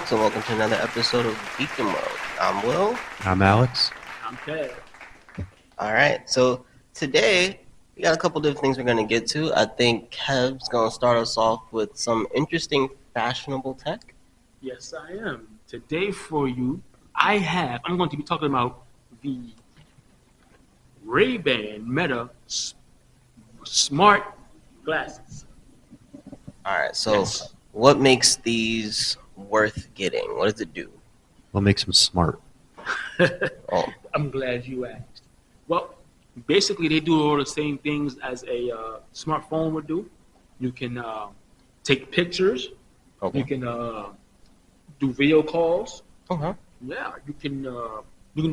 folks, and welcome to another episode of Geekdom. I'm Will. I'm Alex. I'm Kev. All right, so today we got a couple different things we're going to get to. I think Kev's going to start us off with some interesting fashionable tech. Yes, I am. Today for you, I'm going to be talking about the Ray-Ban Meta smart glasses. All right, so Yes. What makes these worth getting? What does it do? What makes him smart? Oh, I'm glad you asked. Well, basically, they do all the same things as a smartphone would do. You can take pictures. okay. You can do video calls. Uh-huh. Yeah, you can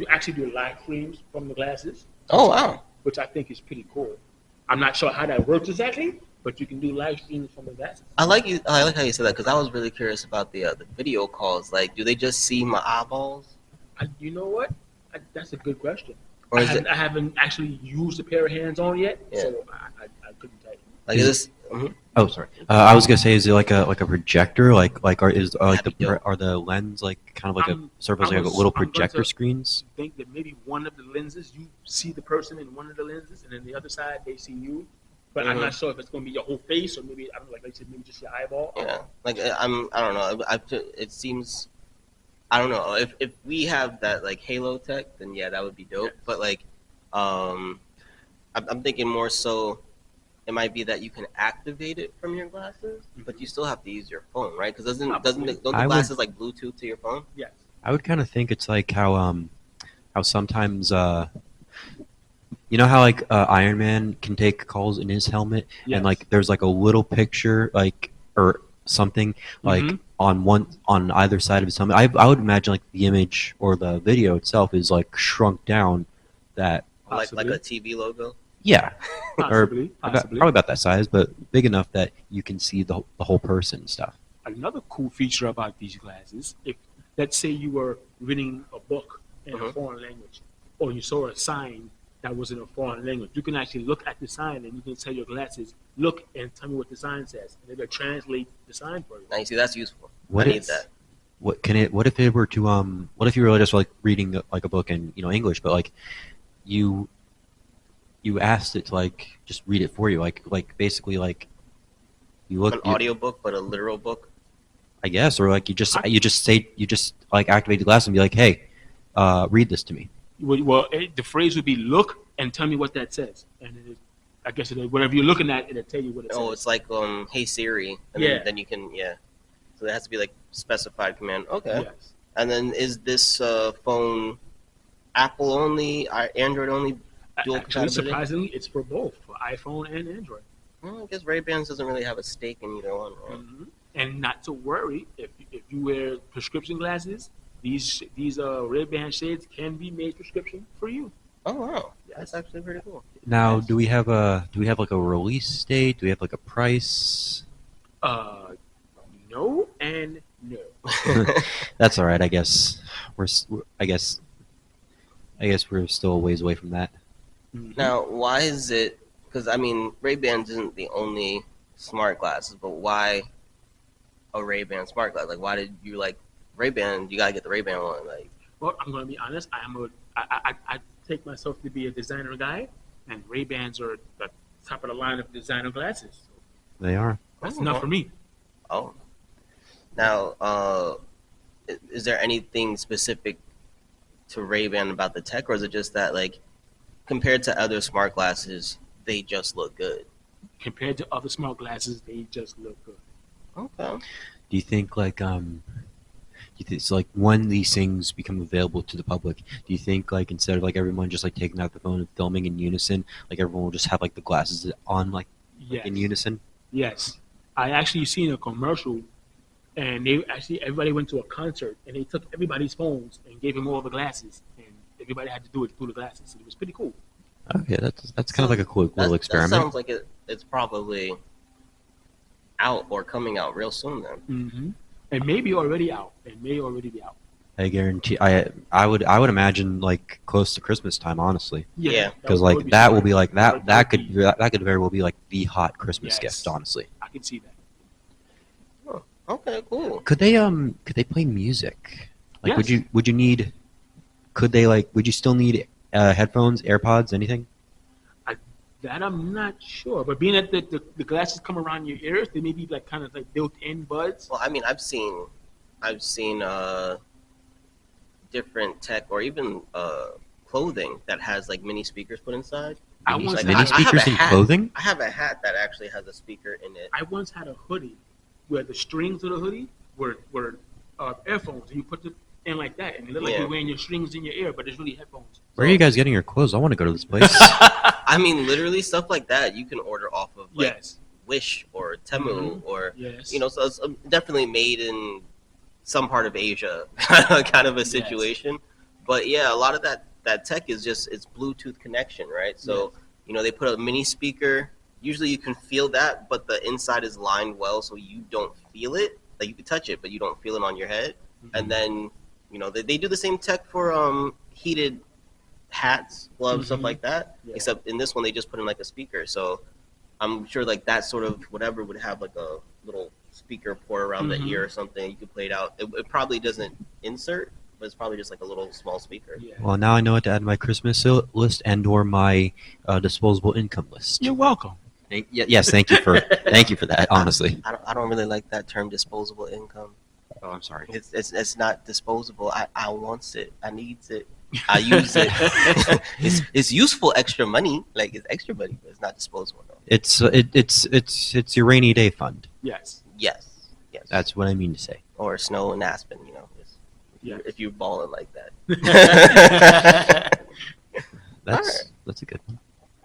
actually do live streams from the glasses, Oh, wow. which I think is pretty cool. I'm not sure how that works exactly, but you can do live streams from the glasses. I like how you said that because I was really curious about the video calls. Like, do they just see my eyeballs? You know what? That's a good question. Or I is haven't, I haven't actually used a pair of hands on yet, Yeah. so I couldn't tell you. Like, is this... Mhm. Oh, sorry. I was gonna say, is it like a projector? That'd be dope. Are the lens like kind of like I'm- a serve as I like was- little I'm going projector to- screens? Think that maybe one of the lenses, you see the person in one of the lenses, and then the other side, they see you. But I'm Mhm. not sure if it's going to be your whole face or maybe, I don't know, like I said, maybe just your eyeball. Yeah, like I don't know. It seems, I don't know. If we have that like Halo tech, then yeah, that would be dope. Yes. But like, I'm thinking more so, it might be that you can activate it from your glasses, but you still have to use your phone, right? Because don't the I would- glasses like Bluetooth to your phone? Yes. I would kind of think it's like how sometimes you know how like Iron Man can take calls in his helmet, Yes. and like there's like a little picture like or something like Mhm. on either side of his helmet. I would imagine like the image or the video itself is like shrunk down that Like Possibly. a TV logo? yeah. Possibly. Probably about that size, but big enough that you can see the whole person and stuff. Another cool feature about these glasses, if let's say you were reading a book in a Mhm. foreign language, or you saw a sign that was in a foreign language, you can actually look at the sign and you can tell your glasses, look and tell me what the sign says, and it'll translate the sign for you. Now you see, that's useful. What I need is- that. What if it were to what if you were just like reading like a book in English, but like you asked it to like just read it for you, like basically like you look An audiobook, but a literal book. I guess, or like you just like activate the glass and be like, hey, read this to me. Well, the phrase would be look and tell me what that says, and I guess whatever you're looking at, it'll tell you what it Oh, says. it's like Hey Siri, and Yeah. then you can So it has to be like specified command. Okay. Yes. And then is this phone Apple only, Android only, dual Actually, compatibility? surprisingly, it's for both, for iPhone and Android. Well, I guess Ray-Bans doesn't really have a stake in either one, right? Mhm. And not to worry, if you wear prescription glasses, these Ray-Ban shades can be made prescription for you. Oh wow, Yes. that's actually pretty cool. Now, Yes. do we have like a release date? Do we have like a price? No and no. That's all right, I guess. I guess we're still a ways away from that. Mhm. Now, why is it? Because I mean, Ray-Bans isn't the only smart glasses, but why a Ray-Ban smart glass? Like, why did you like Ray-Ban? You gotta get the Ray-Ban one. Like, Well, I'm going to be honest. I take myself to be a designer guy, and Ray-Bans are the top of the line of designer glasses. So They are. that's enough for me. Oh. Now, is there anything specific to Ray-Ban about the tech, or is it just that, like, compared to other smart glasses, they just look good? Compared to other smart glasses, they just look good. Okay. Do you think like so like when these things become available to the public, do you think like instead of like everyone just like taking out the phone and filming in unison, like everyone will just have like the glasses on like Yes. in unison? Yes. I actually seen a commercial, and everybody went to a concert, and they took everybody's phones and gave them all the glasses, and everybody had to do it through the glasses. So it was pretty cool. Okay, that's kind of like a cool That experiment. sounds like it's probably out or coming out real soon then. Mm-hmm. It may be already out. It may already be out. I guarantee. I would imagine like close to Christmas time, honestly, Yeah. because would like that will smart. be like that That could very well be like the hot Christmas Yes. gift, honestly. I can see that. Okay, cool. Could they play music? Like, Yes. would you need? Could they like? Would you still need headphones, AirPods, anything? I, that I'm not sure, but being that the glasses come around your ears, they may be like kind of like built-in buds. Well, I mean, I've seen different tech or even clothing that has like mini speakers put inside. I Mini, once Like mini had, I have a speakers in hat. clothing? I have a hat that actually has a speaker in it. I once had a hoodie where the strings of the hoodie were earphones, and you put it in like that, and it looked like Yeah. you're wearing your strings in your ear, but it's really headphones. Where are you guys getting your clothes? I want to go to this place. I mean, literally stuff like that you can order off of like Yes. Wish or Temu or Yes. so it's definitely made in some part of Asia kind of a Yes. situation. But yeah, a lot of that tech is just it's Bluetooth connection, right? So they put a mini speaker. Usually you can feel that, but the inside is lined well, so you don't feel it. Like you can touch it, but you don't feel it on your head. And then they do the same tech for heated hats, gloves, stuff Mhm. like that. Yeah. Except in this one, they just put in like a speaker. So I'm sure like that sort of whatever would have like a little speaker port around the Mhm. ear or something. You could play it out. It probably doesn't insert, but it's probably just like a little small speaker. Yeah. Well, now I know what to add to my Christmas list and/or my disposable income list. You're welcome. Yes, thank you for that. Honestly. I don't really like that term disposable income. Oh, I'm sorry. It's not disposable. I wants it. I needs it. I use it. it's useful extra money. Like it's extra money, but it's not disposable. No. It's your rainy day fund. Yes. Yes. That's what I mean to say. Or snow and Aspen. Yes. If you're balling like that. That's a good one.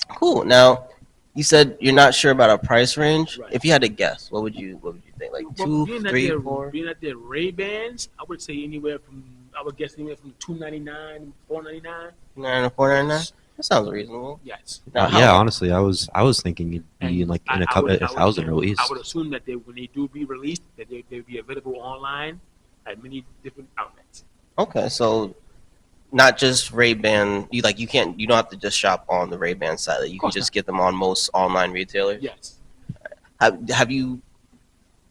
Cool. Now, you said you're not sure about a price range. Right. If you had to guess, what would you think? Like Well, 2, 3, 4? being that they're Ray Bans, I would say I would guess anywhere from $299, $499. 499. That sounds reasonable. Yes. Now, how- Yeah, honestly, I was thinking it'd be And in like in I a would- 1,000 at least. I would assume that when they do be released, that they'll be available online at many different outlets. Okay, so not just Ray-Ban. You don't have to just shop on the Ray-Ban site. Like, you can course just get them on most online retailers. Yes. Have you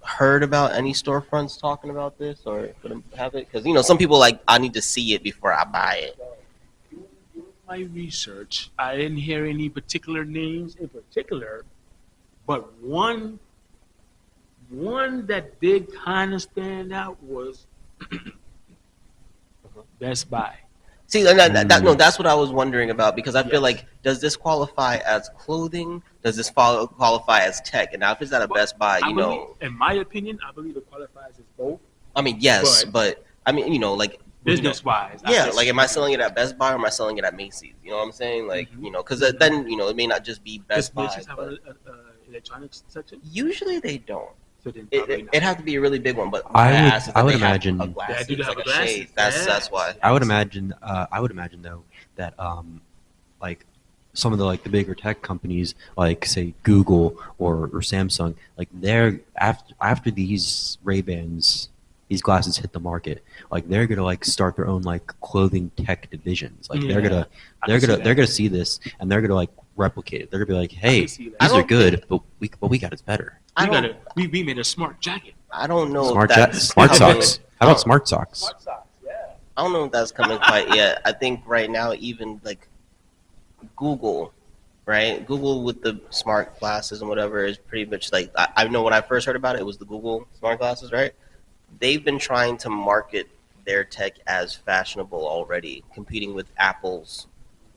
heard about any storefronts talking about this or gonna have it? Because some people I need to see it before I buy it. My research, I didn't hear any particular names in particular, but one that did kind of stand out was Best Buy. See, no, that's what I was wondering about because I feel like, does this qualify as clothing? Does this qualify as tech? And now if it's at a Best Buy, in my opinion, I believe it qualifies as both. I mean, yes, but I mean, Business wise. yeah, like, am I selling it at Best Buy or am I selling it at Macy's? You know what I'm saying? Like, because then, it may not just be Best Buy. Macy's have But an electronics section? usually they don't. So then probably not. It'd have to be a really big one, but I would imagine a glass, They do have like a glass. shade. That's why. I would imagine though that like some of the bigger tech companies like say Google or Samsung, like they're after these Ray-Bans, these glasses hit the market, like they're gonna start their own clothing tech divisions. Like they're gonna see this and they're gonna replicate it. They're gonna be like, hey, these are good, but we got it better. We made a smart jacket. I don't know. Smart if that's smart coming- socks. How about smart socks? Smart socks, yeah. I don't know if that's coming quite yet. I think right now, even Google, right? Google with the smart glasses and whatever is pretty much I know when I first heard about it, it was the Google smart glasses, right? They've been trying to market their tech as fashionable already, competing with Apple's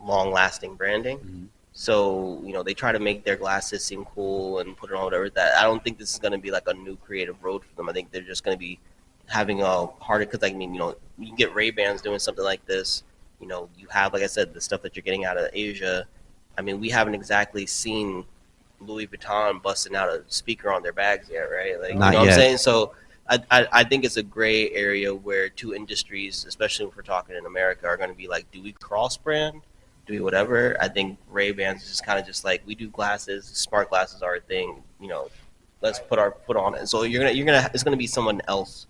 long-lasting branding. Mhm. So, they try to make their glasses seem cool and put it on whatever that. I don't think this is going to be a new creative road for them. I think they're just going to be having a harder, because you can get Ray-Bans doing something like this. You have, like I said, the stuff that you're getting out of Asia. I mean, we haven't exactly seen Louis Vuitton busting out a speaker on their bags yet, right? Not what I'm yet. saying? So I think it's a gray area where two industries, especially if we're talking in America, are going to be do we cross brand? Do we whatever? I think Ray-Bans is just kind of just we do glasses, smart glasses are a thing. Let's put our foot on it. So it's gonna be someone else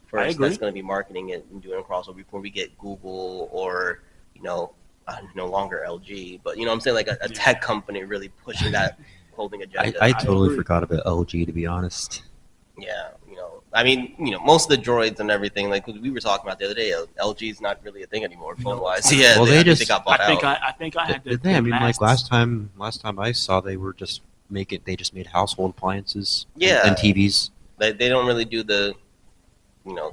first that's gonna be marketing it and doing a crossover before we get Google or no longer LG, but what I'm saying, a tech company really pushing that clothing agenda. I totally forgot about LG, to be honest. Yeah, I mean, most of the droids and everything, like we were talking about the other day, LG is not really a thing anymore, phone wise. Yeah, Well, I think they got bought out. I think I had the, Did they? I the mean, like last. last time I saw, they were just they just made household appliances Yeah, and TVs. they don't really do the you know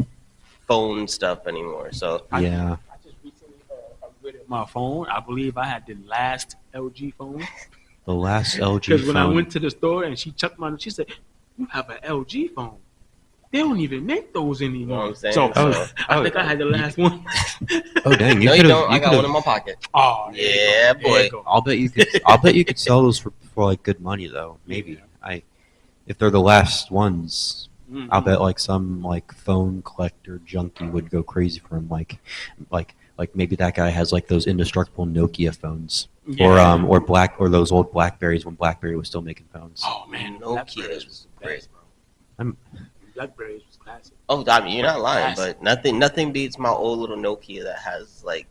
phone stuff anymore. So Yeah. I just recently upgraded my phone. I believe I had the last LG phone. The last LG Because when I phone. went to the store and she checked she said, "You have an LG phone. They don't even make those you know anymore." what I'm saying? So So, I think I had the last one. Oh dang! You no, you could don't. have. I You got could one in have. my pocket. Oh, Yeah, there boy. you go. I'll bet you could. I'll bet you could sell those for like good money though. Maybe Yeah. if they're the last ones. I'll Mhm. bet like some like phone collector junkie would go crazy for him. Like maybe that guy has like those indestructible Nokia phones, Yeah. or those old Blackberries when BlackBerry was still making phones. Oh man, Nokia Blackberries is was the great. best, bro. I'm, Blackberries was classic. Oh, I mean, you're not lying, Classic. but nothing beats my old little Nokia that has like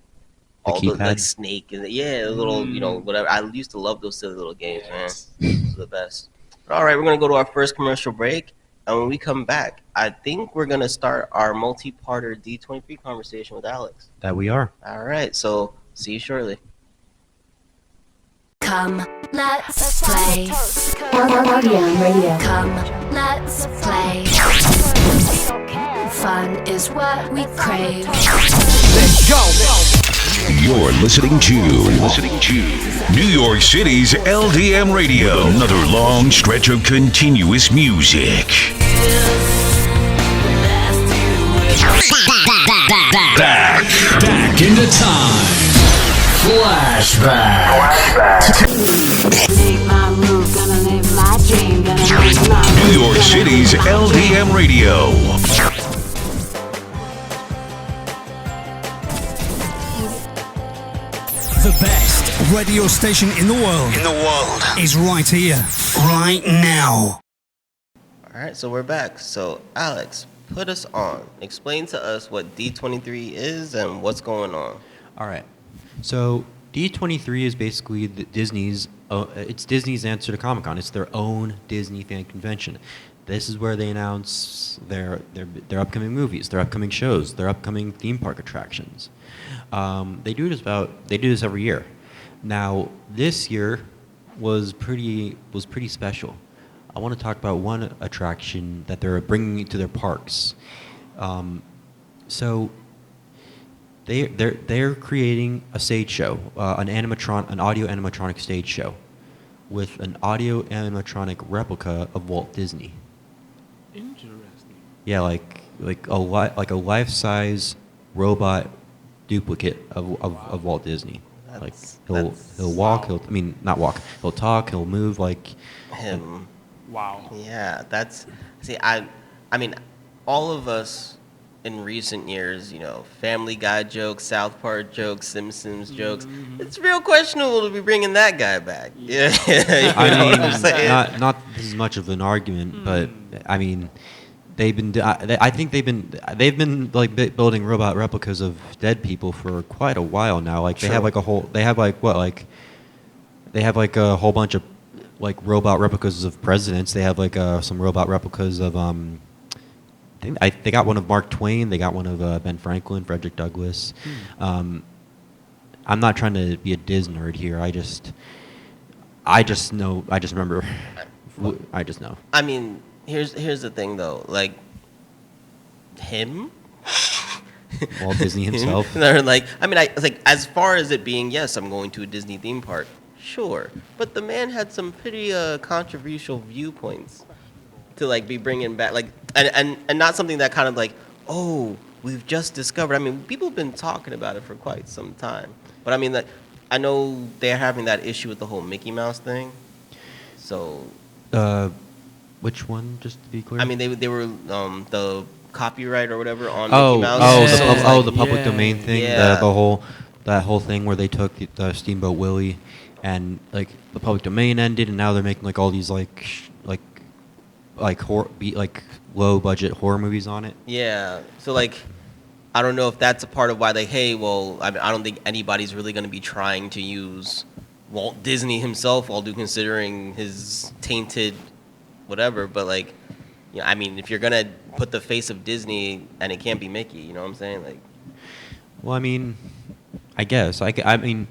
the all the like keypad. snake and the little whatever. I used to love those silly little games, man. Yes. Those are the best. All right, we're gonna go to our first commercial break, and when we come back, I think we're gonna start our multi-parter D23 conversation with Alex. That we are. All right, so see you shortly. Come, let's play. LDM Radio. Come, let's play. Fun is what we crave. Let's go. You're listening to New York City's LDM Radio. Another long stretch of continuous music. Back into time. Flashback. Make my move, gonna live my dream, gonna make my New York City's LDM Radio. The best radio station in the world is right here, right now. All right, so we're back. So Alex, put us on. Explain to us what D23 is and what's going on. All right. So D23 is basically Disney's. It's Disney's answer to Comic-Con. It's their own Disney fan convention. This is where they announce their upcoming movies, their upcoming shows, their upcoming theme park attractions. They do this every year. Now this year was pretty special. I want to talk about one attraction that they're bringing to their parks. So they're creating a stage show, an audio animatronic stage show, with an audio animatronic replica of Walt Disney. Interesting. Yeah, like a life-size robot duplicate of Walt Disney. Like he'll walk. Not walk. He'll talk. He'll move like Him. Wow. Yeah, I mean, all of us in recent years, Family Guy jokes, South Park jokes, Simpsons jokes. It's real questionable to be bringing that guy back. Yeah, I know what I'm mean, saying? not this is much of an argument, but I mean, I think they've been like building robot replicas of dead people for quite a while now. Like they have like a whole bunch of like robot replicas of presidents. They have like some robot replicas of they got one of Mark Twain. They got one of Ben Franklin, Frederick Douglass. I'm not trying to be a Disney nerd here. I just know. I just remember. I just know. I mean, here's the thing though, like him. Walt Disney himself. They're like, as far as it being, yes, I'm going to a Disney theme park, sure, but the man had some pretty controversial viewpoints to like be bringing back, like, and not something that kind of like, oh, we've just discovered. I mean, people have been talking about it for quite some time, but I mean, like, I know they're having that issue with the whole Mickey Mouse thing, so. Which one? Just to be clear. I mean, they were the copyright or whatever on Mickey Mouse. The public domain thing. Yeah. That whole thing where they took the Steamboat Willie, and like the public domain ended, and now they're making like all these like low budget horror movies on it. Yeah. So like, I don't know if that's a part of why I don't think anybody's really going to be trying to use Walt Disney himself, all due considering his tainted whatever, but like, I mean, if you're gonna put the face of Disney and it can't be Mickey, you know what I'm saying? Like, Well, I mean, I guess I mean,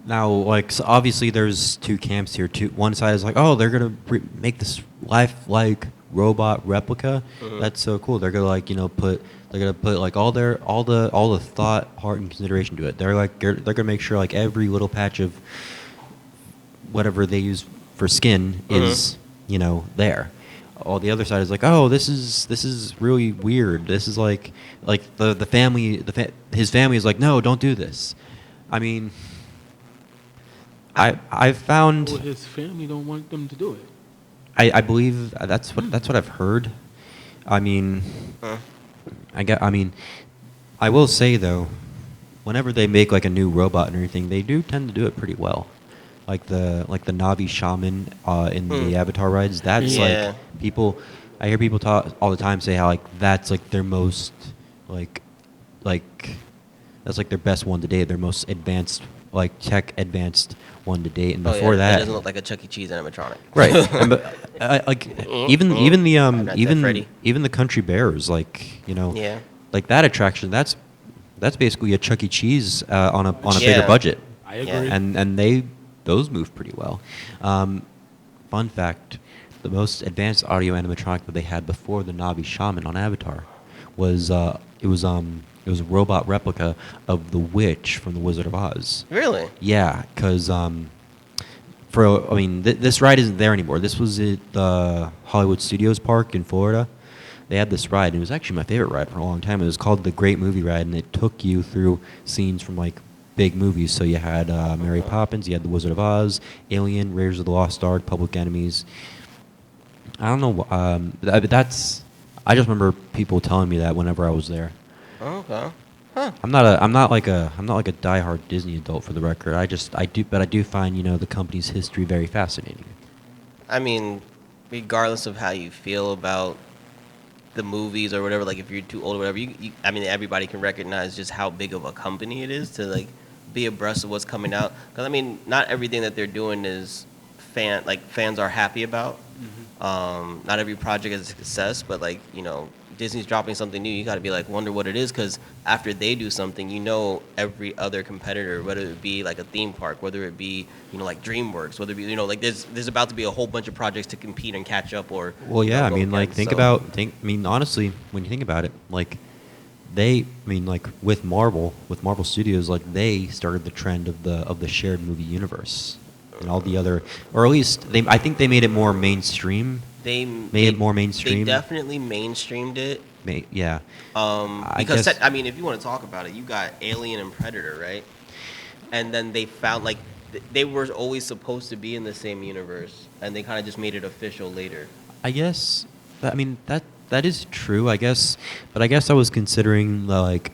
now like so obviously there's two camps here. One side is like, oh, they're gonna make this life-like robot replica. That's so cool. They're gonna like they're gonna put like all the thought, heart, and consideration to it. They're gonna make sure like every little patch of whatever they use for skin is there. All the other side is like, oh, this is really weird. This is like the family his family is like, no, don't do this. I mean, I've found Well, his family don't want them to do it. I believe that's what I've heard. I mean, I mean, I will say though, whenever they make like a new robot and everything, they do tend to do it pretty well. Like the Navi shaman in the Avatar rides. That's like people. I hear people talk all the time say how like that's like their most like that's like their best one to date. Their most advanced like tech advanced one to date. And before that, it doesn't look like a Chuck E. Cheese animatronic. Right. And, but, like even the Freddy. even the Country Bears like like that attraction. That's basically a Chuck E. Cheese on a bigger budget. I agree. And those move pretty well. Fun fact: the most advanced audio animatronic that they had before the Navi Shaman on Avatar was it was a robot replica of the witch from The Wizard of Oz. Really? Yeah, because this ride isn't there anymore. This was at the Hollywood Studios Park in Florida. They had this ride, and it was actually my favorite ride for a long time. It was called the Great Movie Ride, and it took you through scenes from like big movies. So you had Mary Poppins, you had The Wizard of Oz, Alien, Raiders of the Lost Ark, Public Enemies. I don't know. I just remember people telling me that whenever I was there. Okay. Huh. I'm not like a diehard Disney adult for the record. I do find the company's history very fascinating. I mean, regardless of how you feel about the movies or whatever, like if you're too old or whatever, I mean, everybody can recognize just how big of a company it is to like be abreast of what's coming out. Because I mean, not everything that they're doing is fans are happy about. Not every project is a success, but like Disney's dropping something new, you got to be like, wonder what it is, because after they do something, every other competitor, whether it be like a theme park, whether it be like DreamWorks, whether it be like there's about to be a whole bunch of projects to compete and catch up or. Well, yeah, I mean, like honestly, when you think about it, like with Marvel Studios, like they started the trend of the shared movie universe, and all the other, or at least I think they made it more mainstream. They made it more mainstream. They definitely mainstreamed it. Yeah. Because I mean, if you want to talk about it, you got Alien and Predator, right? And then they found like they were always supposed to be in the same universe, and they kind of just made it official later. I guess. I mean that is true. I guess, but I guess I was considering like,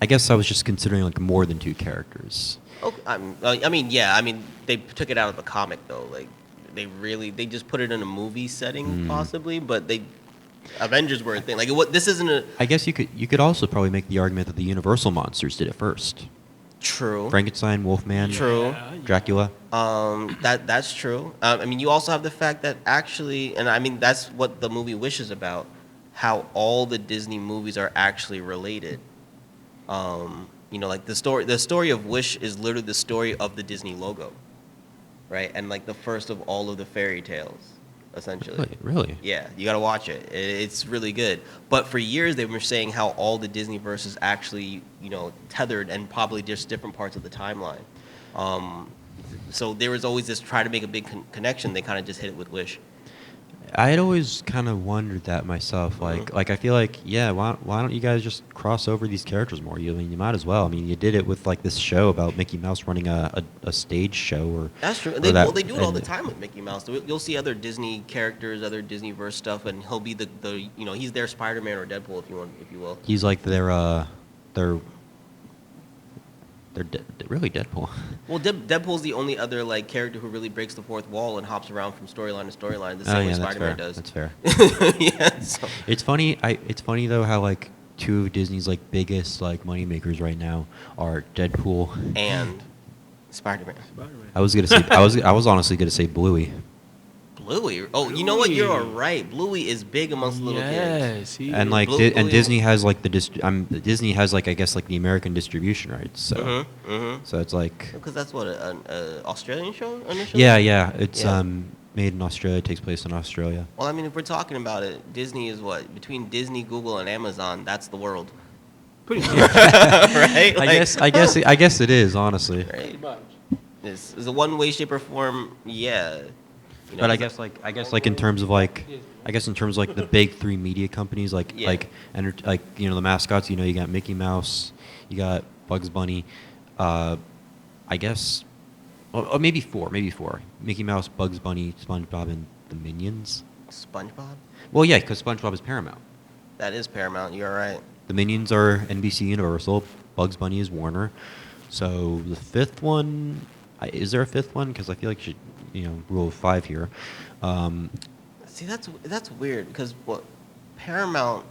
I was just considering like more than two characters. Okay. I mean, yeah. I mean, they took it out of the comic though, like. They just put it in a movie setting possibly, but Avengers were a thing. Like this isn't a. I guess you could also probably make the argument that the Universal monsters did it first. True. Frankenstein, Wolfman. True. Dracula. That's true. I mean, you also have the fact that actually, and I mean that's what the movie Wish is about, how all the Disney movies are actually related. Like the story of Wish is literally the story of the Disney logo. Right, and like the first of all of the fairy tales, essentially. Really? Yeah, you gotta watch it. It's really good. But for years they were saying how all the Disney verse is actually, tethered and probably just different parts of the timeline. So there was always this try to make a big connection. They kind of just hit it with Wish. I had always kind of wondered that myself. Like I feel like, yeah, why don't you guys just cross over these characters more? You might as well. I mean, you did it with like this show about Mickey Mouse running a stage show, or that's true. They do it all the time with Mickey Mouse. You'll see other Disney characters, other Disneyverse stuff, and he'll be the he's their Spider-Man or Deadpool if you will. He's like they're really Deadpool. Well, Deadpool's the only other like character who really breaks the fourth wall and hops around from storyline to storyline the same way Spider-Man does. That's fair. Yeah. So. It's funny. It's funny though how like two of Disney's like biggest like money makers right now are Deadpool and Spider-Man. I was gonna say I was honestly gonna say Bluey. Bluey. Oh, you know what? Bluey. You're right. Bluey is big amongst little kids. Yes, he And is. like Bluey. and Disney has like Disney has like I guess like the American distribution rights. So so it's like Because that's what an Australian show initially. yeah. It's Yeah. made in Australia. Takes place in Australia. Well, I mean, if we're talking about it, Disney is what between Disney, Google, and Amazon. That's the world, pretty much. right? I guess it is honestly. Right. Pretty much. Is a one way, shape, or form. Yeah. You know, But I guess like in terms of like the big three media companies like Yeah. like you know the mascots, you know, you got Mickey Mouse, you got Bugs Bunny, I guess or maybe four Mickey Mouse, Bugs Bunny, SpongeBob, and the Minions. SpongeBob. Well, yeah, because SpongeBob is Paramount. That is Paramount. You're right. The Minions are NBC Universal. Bugs Bunny is Warner. So the fifth one, is there a fifth one? Because I feel like you should, you know, rule of five here. See, that's weird because what Paramount,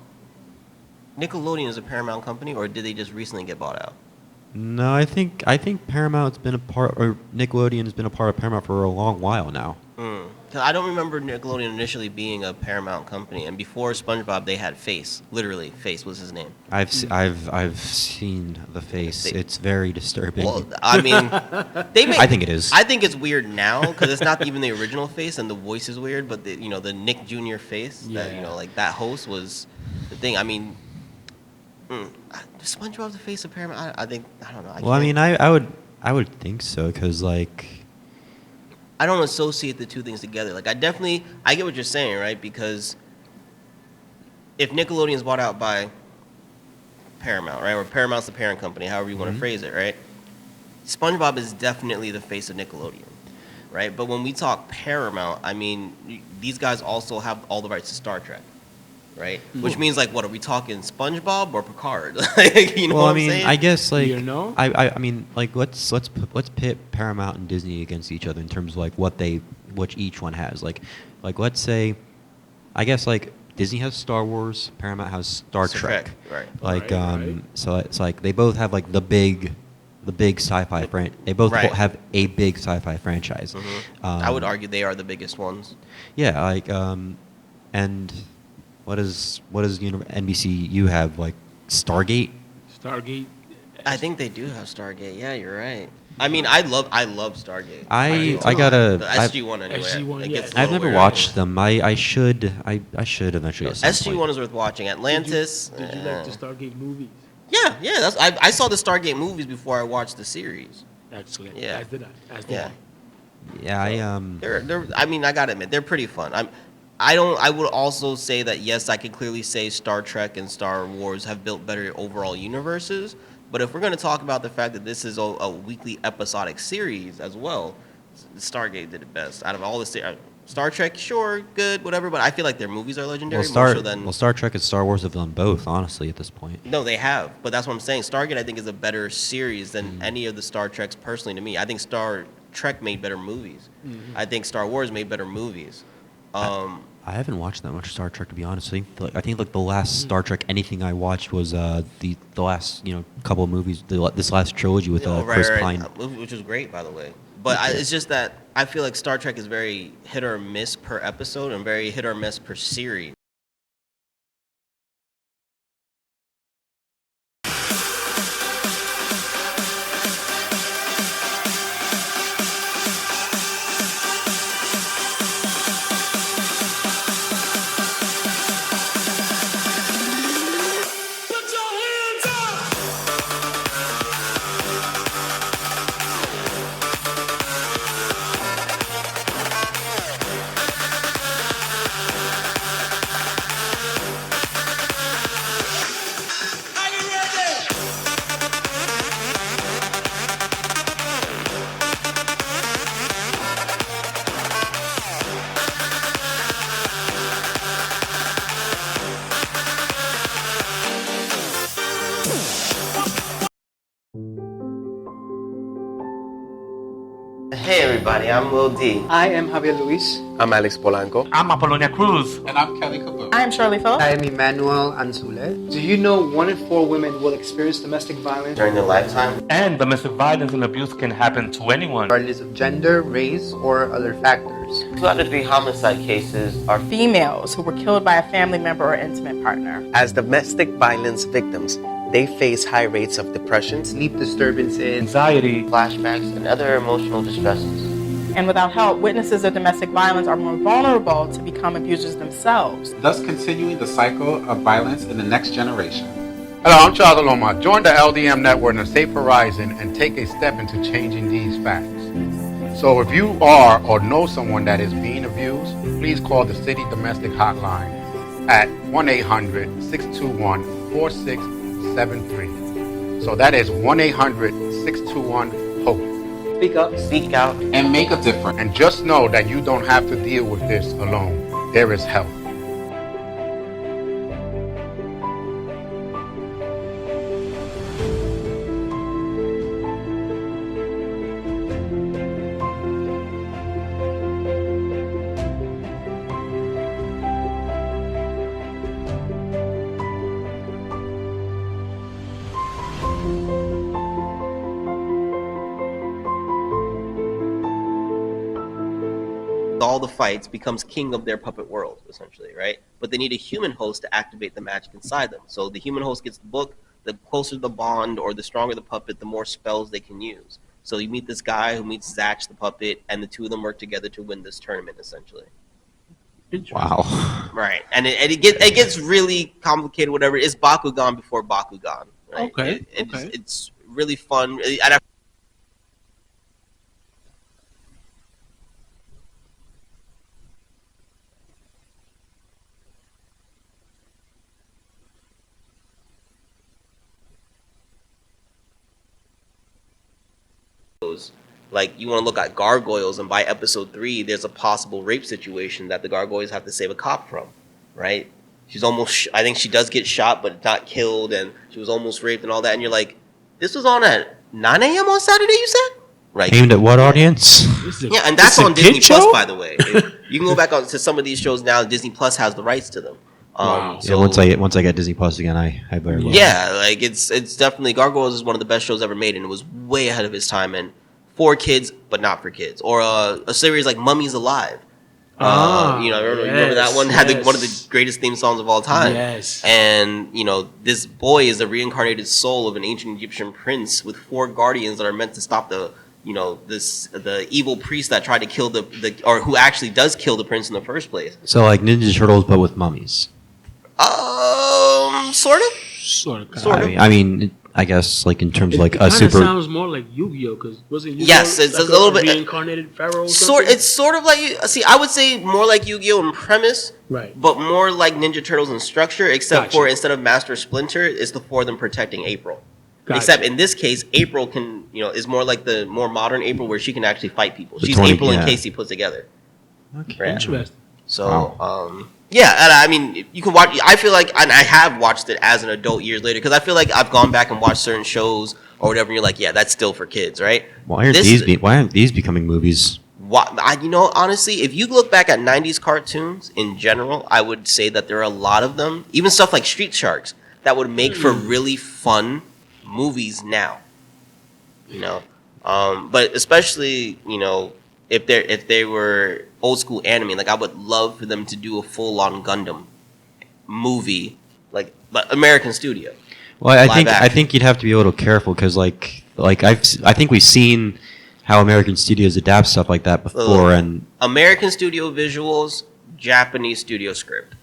Nickelodeon is a Paramount company, or did they just recently get bought out? No, I think Paramount's been a part, or Nickelodeon has been a part of Paramount for a long while now. 'Cause I don't remember Nickelodeon initially being a Paramount company, and before SpongeBob, they had Face. Literally, Face was his name. I've seen the face. They- It's very disturbing. Well, I mean, they make, I think it is. I think it's weird now because it's not even the original Face, and the voice is weird. But the Nick Jr. Face, that Yeah. like that host was the thing. I mean, SpongeBob's the face of Paramount. I think I don't know. Well, I mean, I would think so because like. I don't associate the two things together. Like, I get what you're saying, right? Because if Nickelodeon is bought out by Paramount, right, or Paramount's the parent company, however you want to phrase it, right? SpongeBob is definitely the face of Nickelodeon, right? But when we talk Paramount, I mean, these guys also have all the rights to Star Trek, right? Which means, like, what are we talking, SpongeBob or Picard? Like, you know Well, what I I'm mean, saying? I guess like You know? I mean like let's pit Paramount and Disney against each other in terms of like what each one has. Like let's say, I guess like Disney has Star Wars, Paramount has Star Trek. Right. Like Right. so it's like they both have like the big sci-fi they both Right. have a big sci-fi franchise. I would argue they are the biggest ones. Yeah, like and what does NBC you have like Stargate? Stargate. I think they do have Stargate. Yeah, you're right. I mean, I love Stargate. I too. gotta The I've, SG-1 anyway. SG-1, It yeah. gets a I've little never weird. watched them. I should eventually. At some SG-1 point. is worth watching. Atlantis. Did you like the Stargate movies? Yeah. I saw the Stargate movies before I watched the series. Actually, Yeah. as did I. As did Yeah. I. Yeah, They're. I mean, I gotta admit, they're pretty fun. I would also say that yes, I can clearly say Star Trek and Star Wars have built better overall universes. But if we're going to talk about the fact that this is a weekly episodic series as well, Stargate did it best out of all the Star Trek, sure, good, whatever. But I feel like their movies are legendary more so than. Well, Star Trek and Star Wars have done both, honestly, at this point. No, they have, but that's what I'm saying. Stargate, I think, is a better series than any of the Star Treks. Personally, to me, I think Star Trek made better movies. I think Star Wars made better movies. I haven't watched that much Star Trek, to be honest. I think like the last Star Trek anything I watched was the last couple of movies, this last trilogy with Chris Pine. Which was great, by the way. But it's just that I feel like Star Trek is very hit or miss per episode and very hit or miss per series. everybody. I'm Will D. I am Javier Luis. I'm Alex Polanco. I'm Apolonia Cruz. And I'm Kelly Cooper. I am Shirley Phillips. I am Emmanuel Anzule. Do you know 1 in 4 women will experience domestic violence During their lifetime? And domestic violence and abuse can happen to anyone, regardless of gender, race, or other factors. 2 out of 3 homicide cases are Females who were killed by a family member or intimate partner. As domestic violence victims, they face high rates of depression, sleep disturbances, anxiety, flashbacks, and other emotional distresses. And without help, witnesses of domestic violence are more vulnerable to become abusers themselves, thus continuing the cycle of violence in the next generation. Hello, I'm Charles Laloma. Join the LDM Network and Safe Horizon and take a step into changing these facts. So if you are or know someone that is being abused, please call the City Domestic Hotline at 1-800-621-4673. So that is 1-800-621-HOPE. Speak up, speak out, and make a difference. And just know that you don't have to deal with this alone. There is help. all the fights, becomes king of their puppet world, essentially, right? But they need a human host to activate the magic inside them. So the human host gets the book. The closer the bond or the stronger the puppet, the more spells they can use. So you meet this guy who meets Zach the puppet, and the two of them work together to win this tournament, essentially. Wow. Right, and it gets really complicated. Whatever, it's Bakugan before Bakugan. Right? Okay. It's really fun. And like, you want to look at gargoyles, and by episode 3, there's a possible rape situation that the gargoyles have to save a cop from, right? She's almost, I think she does get shot, but not killed, and she was almost raped and all that, and you're like, this was on at 9 a.m. on Saturday, you said? Right. Aimed at what audience? Yeah, and that's on Disney Plus, by the way. You can go back on to some of these shows now. Disney Plus has the rights to them. Wow. So yeah, once I get Disney Plus again, I better look. Yeah, like it's definitely, Gargoyles is one of the best shows ever made, and it was way ahead of its time, and for kids, but not for kids. Or a series like Mummies Alive. Remember that one? Had one of the greatest theme songs of all time. Yes. And, this boy is the reincarnated soul of an ancient Egyptian prince with 4 guardians that are meant to stop the evil priest that tried to kill or who actually does kill the prince in the first place. So like Ninja Turtles, but with mummies. Sort of. Sort of. I mean, I guess like in terms of like a super. It sounds more like Yu-Gi-Oh, because wasn't Yu-Gi-Oh? Yes, it's like a little bit reincarnated pharaoh. Or something? It's sort of like I would say more like Yu-Gi-Oh in premise, right? But more like Ninja Turtles in structure, except for instead of Master Splinter, it's the 4 of them protecting April. Gotcha. Except in this case, April can is more like the more modern April, where she can actually fight people. She's April and Casey put together. Okay, right? Interesting. So, yeah, and I mean, you can watch. I feel like, and I have watched it as an adult years later, because I feel like I've gone back and watched certain shows or whatever, and you're like, yeah, that's still for kids, right? Why aren't these becoming movies? Honestly, if you look back at 90s cartoons in general, I would say that there are a lot of them, even stuff like Street Sharks, that would make for really fun movies now. But especially, if they were old school anime, like I would love for them to do a full on Gundam movie, but American studio. Well, I think you'd have to be a little careful, because I think we've seen how American studios adapt stuff like that before, and American studio visuals, Japanese studio script.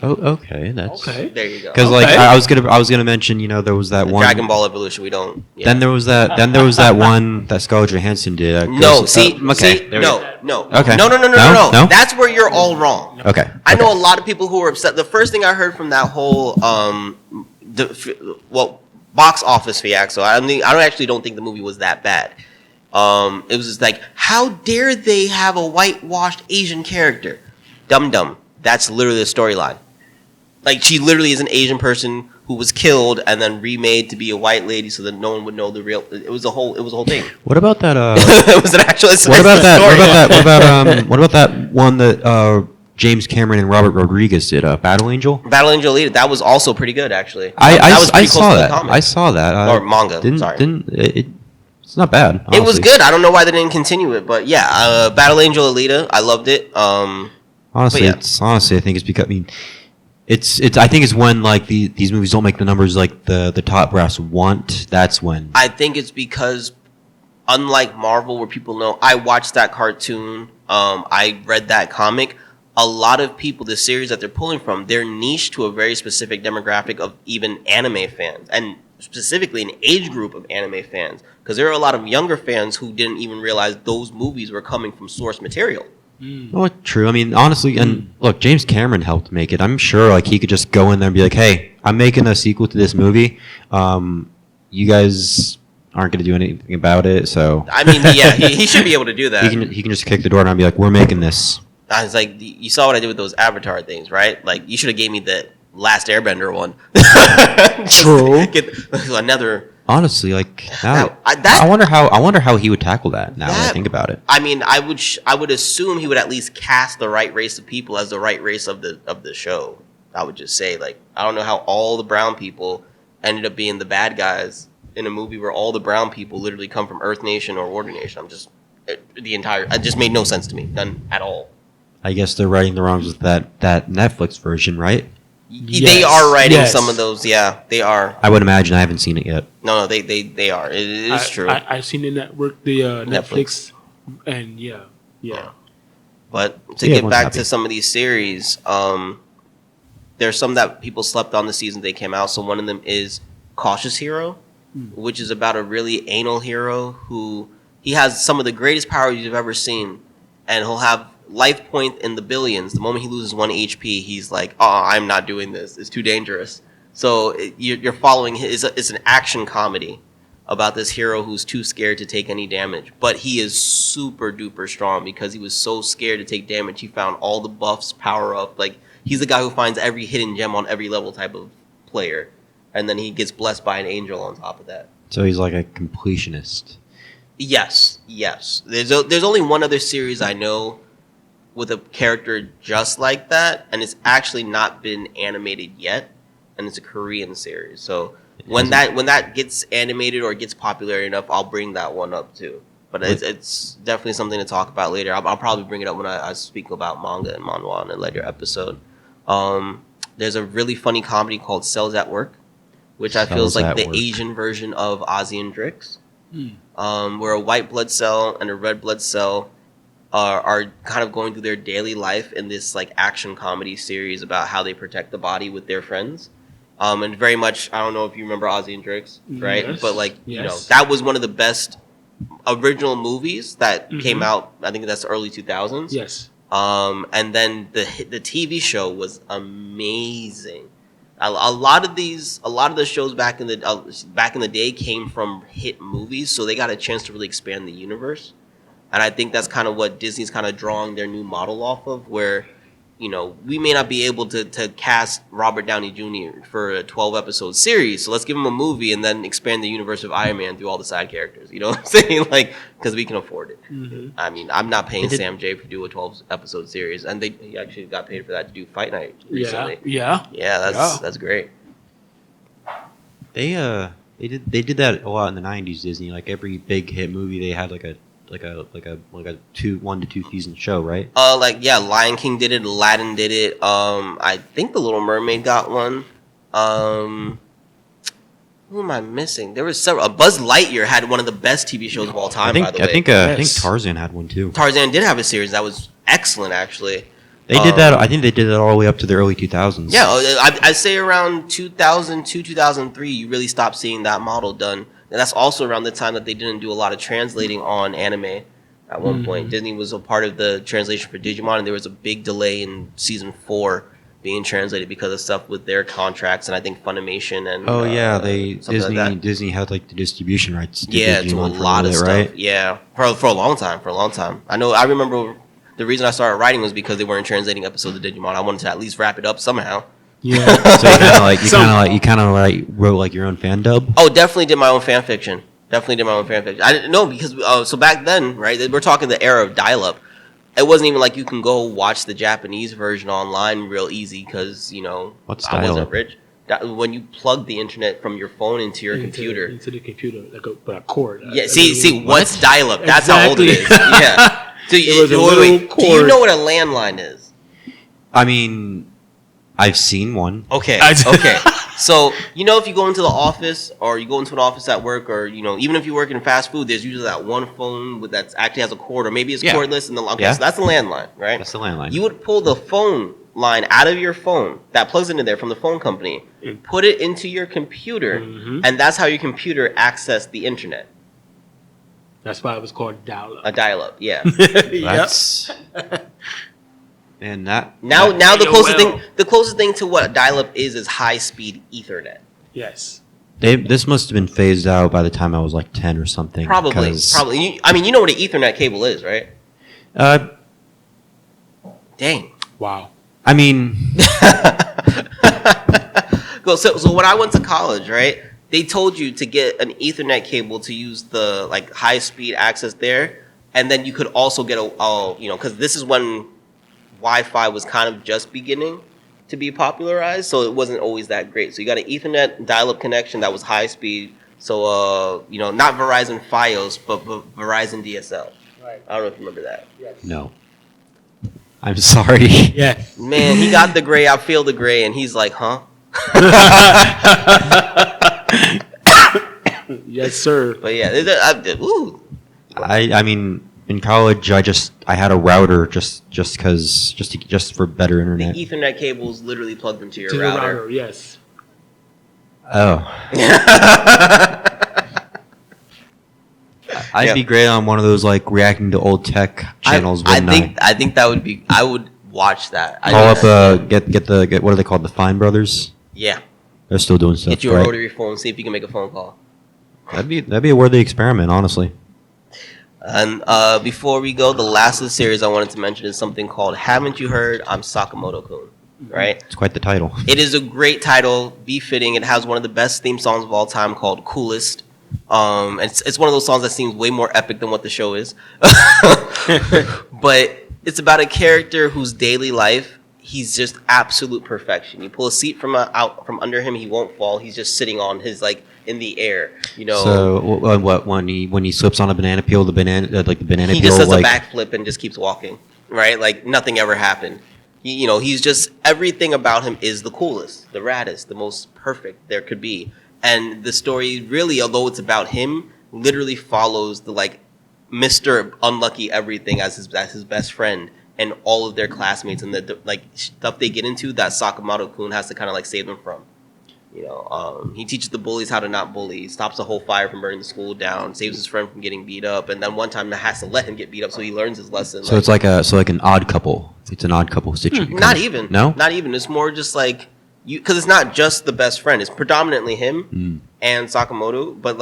Oh, okay, that's okay. There you go. Because I was gonna mention, there was that one Dragon Ball Evolution. We don't. Yeah. Then there was that one that Scarlett Johansson did. No. Okay. No. That's where you're all wrong. Okay. I know a lot of people who were upset. The first thing I heard from that whole box office fiasco. I don't think the movie was that bad. It was just like, how dare they have a whitewashed Asian character? Dum. That's literally the storyline. Like, she literally is an Asian person who was killed and then remade to be a white lady so that no one would know the real. It was a whole thing. What about that? It was an actual. What about that? What about that one that James Cameron and Robert Rodriguez did? Battle Angel. Battle Angel Alita. That was also pretty good, actually. I saw that. I saw that. Or manga. Sorry. It's not bad. Honestly. It was good. I don't know why they didn't continue it, but yeah, Battle Angel Alita. I loved it. Honestly, I think it's because I think it's when like these movies don't make the numbers like the top brass want. That's when I think it's because, unlike Marvel, where people know I watched that cartoon, I read that comic. A lot of people, the series that they're pulling from, they're niche to a very specific demographic of even anime fans, and specifically an age group of anime fans, because there are a lot of younger fans who didn't even realize those movies were coming from source material. Well, true. I mean, honestly, and look, James Cameron helped make it. I'm sure, like, he could just go in there and be like, "Hey, I'm making a sequel to this movie. You guys aren't going to do anything about it." So, I mean, yeah, he should be able to do that. He can just kick the door down and be like, "We're making this." I was like, you saw what I did with those Avatar things, right? Like, you should have gave me the Last Airbender one. True. Get another. Honestly, like now, I wonder how he would tackle that. Now that I think about it, I mean, I would assume he would at least cast the right race of people as the right race of the show. I would just say, like, I don't know how all the brown people ended up being the bad guys in a movie where all the brown people literally come from Earth Nation or Order Nation. It just made no sense to me, none at all. I guess they're righting the wrongs with that Netflix version, right? Yes. They are writing some of those. Yeah, they are. I would imagine. I haven't seen it yet. No, they are. It is true. I've seen the network, the Netflix, and yeah. But to get back to some of these series, there's some that people slept on the season they came out. So one of them is Cautious Hero, which is about a really anal hero who he has some of the greatest powers you've ever seen, and he'll have life point in the billions. The moment he loses 1 HP, he's like, I'm not doing this. It's too dangerous. So you're following it's an action comedy about this hero who's too scared to take any damage. But he is super duper strong because he was so scared to take damage. He found all the buffs, power up. Like, he's the guy who finds every hidden gem on every level type of player. And then he gets blessed by an angel on top of that. So he's like a completionist. Yes. There's only one other series I know with a character just like that, and it's actually not been animated yet, and it's a Korean series. So when that gets animated or gets popular enough, I'll bring that one up too. But it's definitely something to talk about later. I'll probably bring it up when I speak about manga and manhwa in a later episode. There's a really funny comedy called Cells at Work, which I feel is like the Asian version of Ozzy and Drix, where a white blood cell and a red blood cell are kind of going through their daily life in this like action comedy series about how they protect the body with their friends. And very much, I don't know if you remember Ozzy and Drix, right? Yes. But like, you know, that was one of the best original movies that came out. I think that's the early 2000s. Yes. And then the TV show was amazing. A lot of the shows back in the day came from hit movies, so they got a chance to really expand the universe. And I think that's kind of what Disney's kind of drawing their new model off of, where, you know, we may not be able to cast Robert Downey Jr. for a 12-episode series, so let's give him a movie and then expand the universe of Iron Man through all the side characters. You know what I'm saying? Like, because we can afford it. I mean, I'm not paying Sam J to do a 12-episode series, and he actually got paid for that to do Fight Night recently. Yeah, that's great. They did that a lot in the 90s. Disney, like every big hit movie, they had like a 1 to 2 season show, right? Lion King did it, Aladdin did it. I think The Little Mermaid got one. Who am I missing? There was several. Buzz Lightyear had one of the best TV shows of all time. By the way, I think Tarzan had one too. Tarzan did have a series that was excellent, actually. They did that. I think they did that all the way up to the early 2000s. Yeah, I'd say around 2002, 2003, you really stopped seeing that model done. And that's also around the time that they didn't do a lot of translating on anime at one point. Disney was a part of the translation for Digimon, and there was a big delay in season 4 being translated because of stuff with their contracts, and I think Funimation and Disney had like the distribution rights. To a lot of stuff. Right? Yeah, for a long time. I remember the reason I started writing was because they weren't translating episodes of Digimon. I wanted to at least wrap it up somehow. Yeah. So you kind of like wrote like your own fan dub. Oh, definitely did my own fan fiction. Definitely did my own fan fiction. I didn't know because so back then, right? We're talking the era of dial-up. It wasn't even like you can go watch the Japanese version online real easy because What's I wasn't dial-up? rich. When you plug the internet from your phone into your computer. Into the computer, like a cord. Yeah, what's dial-up? That's how old it is. Yeah. So wait. Do you know what a landline is? I mean, I've seen one. Okay. Okay. So if you go into the office or you go into an office at work or even if you work in fast food, there's usually that one phone that actually has a cord or maybe it's cordless and so that's the landline, right? That's the landline. You would pull the phone line out of your phone that plugs into there from the phone company, put it into your computer, and that's how your computer accessed the internet. That's why it was called dial-up. A dial-up, yeah. That's and that now the closest thing to what dial-up is high-speed Ethernet. Yes. This must have been phased out by the time I was like 10 or something. Probably. I mean, you know what an Ethernet cable is, right? Dang. Wow. I mean, so when I went to college, right? They told you to get an Ethernet cable to use the high speed access there, and then you could also get because this is when Wi-Fi was kind of just beginning to be popularized, so it wasn't always that great. So you got an Ethernet dial-up connection that was high speed. So not Verizon FiOS, but Verizon DSL. Right. I don't know if you remember that. Yes. No. I'm sorry. Yeah. Man, he got the gray. I feel the gray, and he's like, huh? Yes, sir. But yeah, I mean, in college, I had a router just for better internet. The Ethernet cable is literally plugged into your router. router. The router, yes. Oh. I'd be great on one of those reacting to old tech channels. I think that would be. I would watch that. Call up get what are they called? The Fine Brothers. Yeah. They're still doing stuff. Get you a rotary phone. See if you can make a phone call. That'd be a worthy experiment, honestly. And before we go, the last of the series I wanted to mention is something called "Haven't You Heard? I'm Sakamoto-kun." Right? It's quite the title. It is a great title, befitting. It has one of the best theme songs of all time called "Coolest." It's one of those songs that seems way more epic than what the show is. But it's about a character whose daily life, he's just absolute perfection. You pull a seat out from under him, he won't fall. He's just sitting on his in the air. So what when he slips on a banana peel, the banana peel, he just does a backflip and just keeps walking. Right, like nothing ever happened. He's just, everything about him is the coolest, the raddest, the most perfect there could be. And the story really, although it's about him, literally follows the Mr. Unlucky Everything as his best friend and all of their classmates and the stuff they get into that Sakamoto-kun has to kind of save them from. He teaches the bullies how to not bully, stops a whole fire from burning the school down, saves his friend from getting beat up, and then one time has to let him get beat up so he learns his lesson. So it's like an odd couple. It's an odd couple situation. Not even. No? Not even. It's more just because it's not just the best friend. It's predominantly him and Sakamoto, but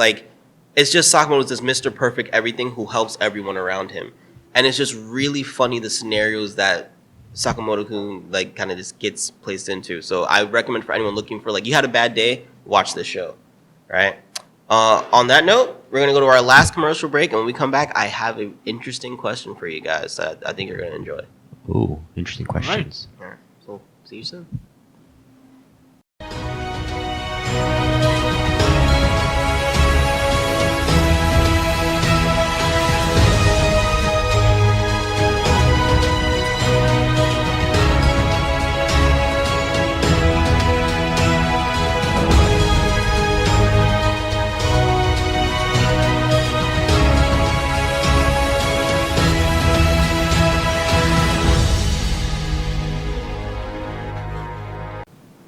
it's just Sakamoto's this Mr. Perfect Everything who helps everyone around him. And it's just really funny the scenarios that Sakamoto-kun kind of just gets placed into. So I recommend for anyone looking for you had a bad day, watch this show. Right? On that note, we're gonna go to our last commercial break, and when we come back, I have an interesting question for you guys that I think you're gonna enjoy. Ooh, interesting questions. All right. So see you soon.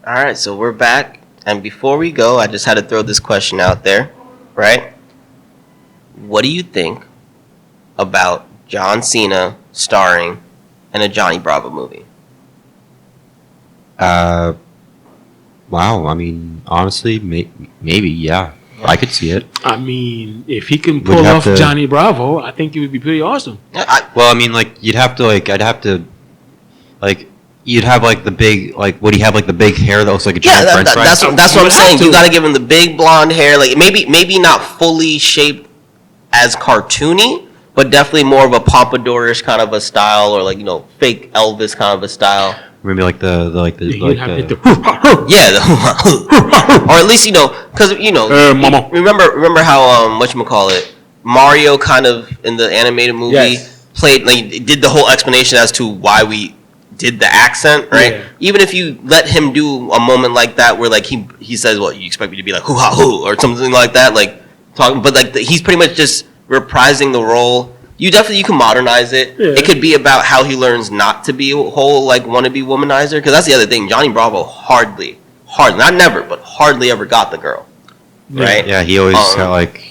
All right, so we're back, and before we go, I just had to throw this question out there, right? What do you think about John Cena starring in a Johnny Bravo movie? Wow. I mean, honestly, maybe, yeah. I could see it. I mean, if he can pull off Johnny Bravo, I think it would be pretty awesome. Well, I mean, you'd have to, I'd have to, you'd have like the big, like, would he have like the big hair that looks like a giant French fry? That's what I'm saying. You got to give him the big blonde hair, like maybe not fully shaped as cartoony, but definitely more of a pompadourish kind of a style, or like fake Elvis kind of a style. Maybe like the or at least because remember how whatchamacallit, Mario kind of in the animated movie played, like, did the whole explanation as to why we did the accent, right? Yeah. Even if you let him do a moment like that where like he says, "Well, you expect me to be like hoo ha hoo" or something like that, like talking, but like he's pretty much just reprising the role. You can modernize it. Yeah. It could be about how he learns not to be a whole like wannabe womanizer, because that's the other thing. Johnny Bravo hardly, not never, but hardly ever got the girl, right? Yeah, he always got like.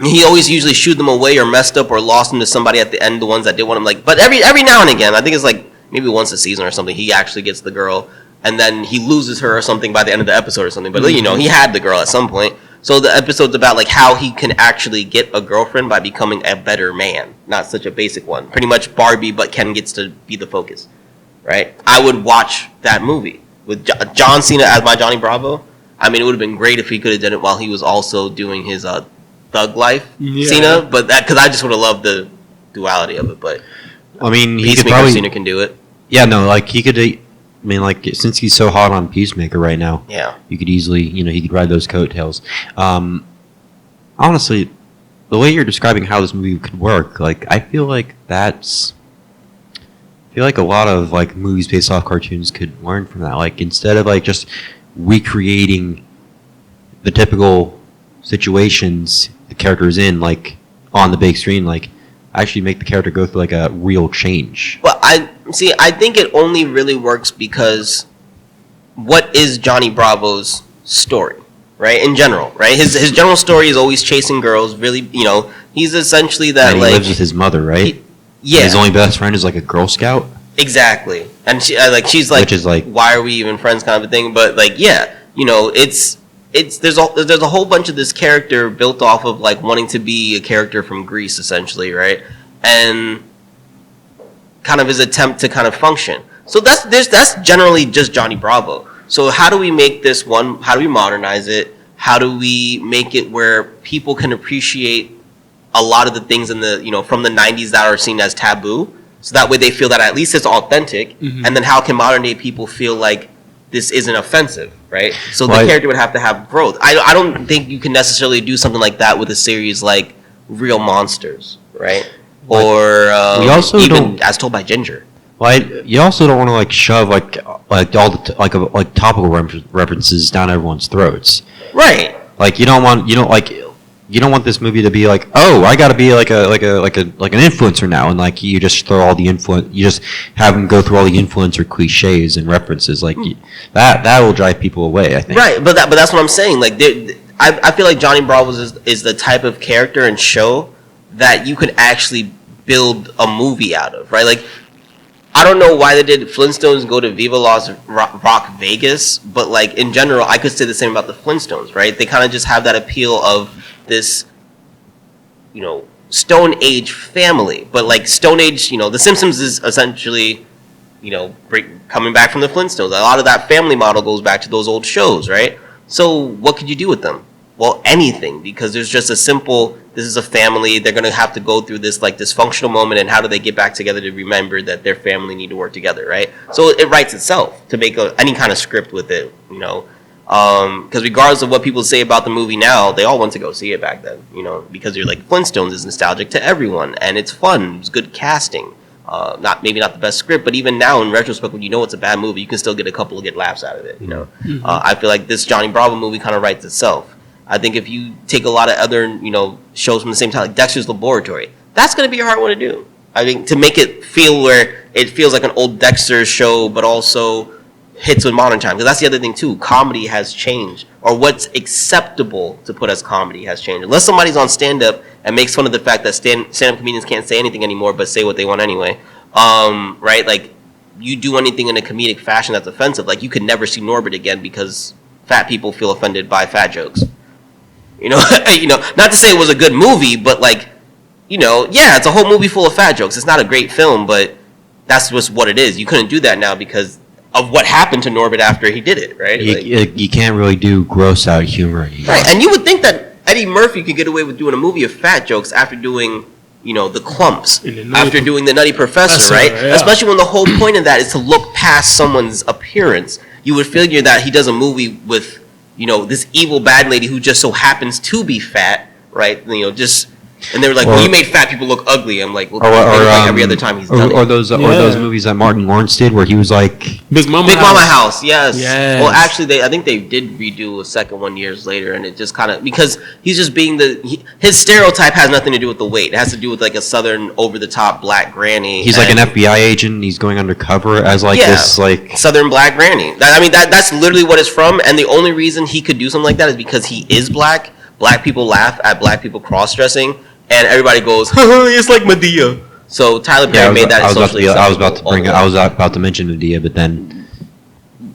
He always usually shooed them away or messed up or lost them to somebody at the end. The ones that did want him, like, but every now and again, I think it's like maybe once a season or something, he actually gets the girl, and then he loses her or something by the end of the episode or something. But he had the girl at some point. So the episode's about like how he can actually get a girlfriend by becoming a better man, not such a basic one. Pretty much Barbie, but Ken gets to be the focus, right? I would watch that movie with John Cena as my Johnny Bravo. I mean, it would have been great if he could have done it while he was also doing his thug life Cena, but that, because I just would have loved the duality of it. But I mean, he Peacemaker could probably, Cena can do it. Yeah, no, like he could. I mean, like, since he's so hot on Peacemaker right now, yeah, you could easily, he could ride those coattails. Honestly, the way you're describing how this movie could work, like, I feel like a lot of like movies based off cartoons could learn from that. Like, instead of like just recreating the typical situations the character is in, like on the big screen, like actually make the character go through like a real change. Well, I think it only really works because what is Johnny Bravo's story, right? In general, right? His general story is always chasing girls. Really, he's essentially that. And he like lives with his mother, right? Yeah. And his only best friend is like a Girl Scout. Exactly, and she's like, which is like, why are we even friends, kind of a thing. But like, yeah, it's there's a whole bunch of this character built off of like wanting to be a character from Greece, essentially, right? And kind of his attempt to kind of function. So that's generally just Johnny Bravo. So how do we make this one? How do we modernize it? How do we make it where people can appreciate a lot of the things in the from the 90s that are seen as taboo? So that way they feel that at least it's authentic. Mm-hmm. And then how can modern day people feel like this isn't offensive, right? So the character would have to have growth. I don't think you can necessarily do something like that with a series like Real Monsters, right? Or we also even As Told by Ginger. Well, you also don't want to like shove like all the like topical references down everyone's throats, right? Like you don't want this movie to be like, oh, I got to be like an influencer now, and like you just throw all the you just have them go through all the influencer cliches and references, like that will drive people away, I think. Right, but that's what I'm saying. Like, I feel like Johnny Bravo is the type of character and show that you could actually build a movie out of, right? Like, I don't know why they did Flintstones go to Viva Las Rock Vegas, but like in general, I could say the same about the Flintstones, right? They kind of just have that appeal of this, Stone Age family, but like Stone Age, The Simpsons is essentially, coming back from the Flintstones. A lot of that family model goes back to those old shows, right? So what could you do with them? Well, anything, because there's just a simple, this is a family, they're going to have to go through this like dysfunctional moment, and how do they get back together to remember that their family need to work together, right? So it writes itself to make any kind of script with it, because regardless of what people say about the movie now, they all went to go see it back then, because you're like, Flintstones is nostalgic to everyone, and it's fun, it's good casting. Maybe not the best script, but even now in retrospect, when you know it's a bad movie, you can still get a couple of good laughs out of it, Mm-hmm. I feel like this Johnny Bravo movie kind of writes itself. I think if you take a lot of other, shows from the same time, like Dexter's Laboratory, that's going to be a hard one to do. I think to make it feel where it feels like an old Dexter show, but also hits with modern times. Because that's the other thing too. Comedy has changed, or what's acceptable to put as comedy has changed. Unless somebody's on stand-up and makes fun of the fact that stand-up comedians can't say anything anymore, but say what they want anyway, right? Like, you do anything in a comedic fashion that's offensive, like you could never see Norbit again because fat people feel offended by fat jokes. Not to say it was a good movie, but like, yeah, it's a whole movie full of fat jokes. It's not a great film, but that's just what it is. You couldn't do that now because of what happened to Norbit after he did it, right? You can't really do gross out humor. Right, and you would think that Eddie Murphy could get away with doing a movie of fat jokes after doing, the Clumps, after doing the Nutty Professor, right? Yeah. Especially when the whole point of that is to look past someone's appearance. You would figure that he does a movie with, this evil bad lady who just so happens to be fat, right? And they were like, you made fat people look ugly. I'm like, like every other time he's done it. Or those movies that Martin Lawrence did where he was like... Big Mama House, yes. Well, actually, I think they did redo a second one years later, and it just kind of... Because he's just being his stereotype has nothing to do with the weight. It has to do with, like, a southern, over-the-top black granny. He's like an FBI agent. He's going undercover as, this, southern black granny. That's literally what it's from, and the only reason he could do something like that is because he is black. Black people laugh at black people cross-dressing. And everybody goes, it's like Medea. So Tyler Perry made that socially acceptable. I was about to mention Medea, but then